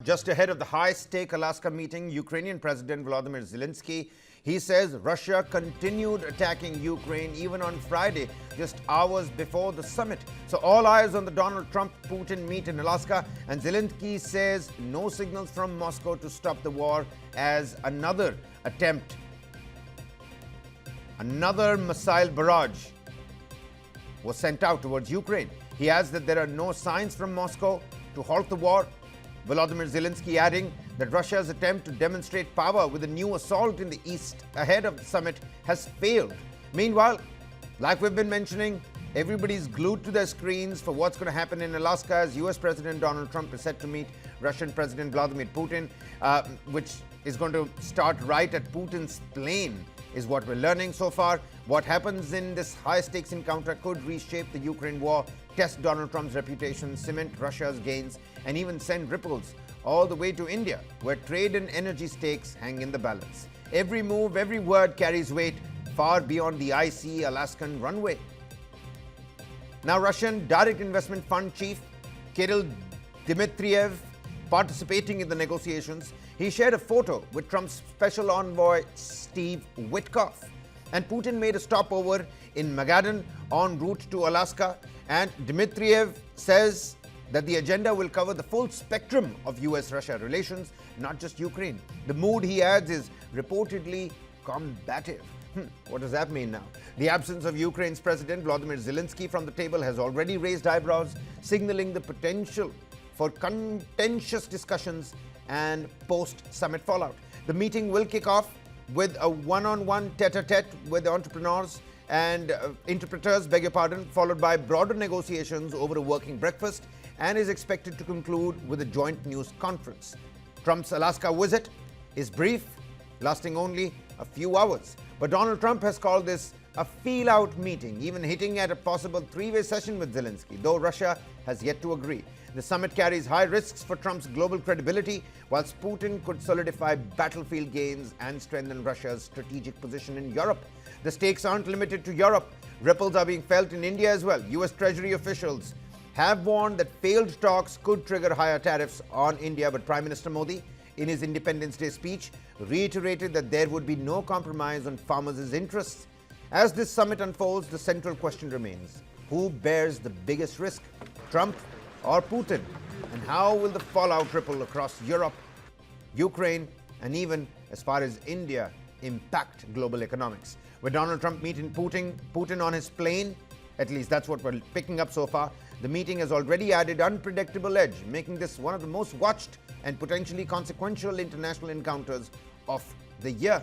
just ahead of the high-stake Alaska meeting, Ukrainian President Vladimir Zelenskyy, he says Russia continued attacking Ukraine even on Friday, just hours before the summit. So all eyes on the Donald Trump-Putin meet in Alaska, and Zelenskyy says no signals from Moscow to stop the war as another attempt, another missile barrage was sent out towards Ukraine. He adds that there are no signs from Moscow to halt the war. Volodymyr Zelenskyy adding that Russia's attempt to demonstrate power with a new assault in the east ahead of the summit has failed. Meanwhile, like we've been mentioning, everybody's glued to their screens for what's going to happen in Alaska as US President Donald Trump is set to meet Russian President Vladimir Putin, which is going to start right at Putin's plane, is what we're learning so far. What happens in this high-stakes encounter could reshape the Ukraine war, test Donald Trump's reputation, cement Russia's gains, and even send ripples all the way to India, where trade and energy stakes hang in the balance. Every move, every word carries weight far beyond the icy Alaskan runway. Now, Russian direct investment fund chief Kirill Dmitriev, participating in the negotiations, he shared a photo with Trump's special envoy Steve Witkoff. And Putin made a stopover in Magadan en route to Alaska. And Dmitriev says that the agenda will cover the full spectrum of US-Russia relations, not just Ukraine. The mood, he adds, is reportedly combative. What does that mean now? The absence of Ukraine's President Volodymyr Zelenskyy from the table has already raised eyebrows, signaling the potential for contentious discussions and post-summit fallout. The meeting will kick off with a one-on-one tete-a-tete with entrepreneurs and interpreters, followed by broader negotiations over a working breakfast, and is expected to conclude with a joint news conference. Trump's Alaska visit is brief, lasting only a few hours. But Donald Trump has called this a feel-out meeting, even hinting at a possible three-way session with Zelenskyy, though Russia has yet to agree. The summit carries high risks for Trump's global credibility, whilst Putin could solidify battlefield gains and strengthen Russia's strategic position in Europe. The stakes aren't limited to Europe. Ripples are being felt in India as well. US Treasury officials have warned that failed talks could trigger higher tariffs on India, but Prime Minister Modi, in his Independence Day speech, reiterated that there would be no compromise on farmers' interests. As this summit unfolds, the central question remains: who bears the biggest risk, Trump or Putin? And how will the fallout ripple across Europe, Ukraine, and even as far as India impact global economics? With Donald Trump meeting Putin on his plane, at least that's what we're picking up so far, the meeting has already added unpredictable edge, making this one of the most watched and potentially consequential international encounters of the year.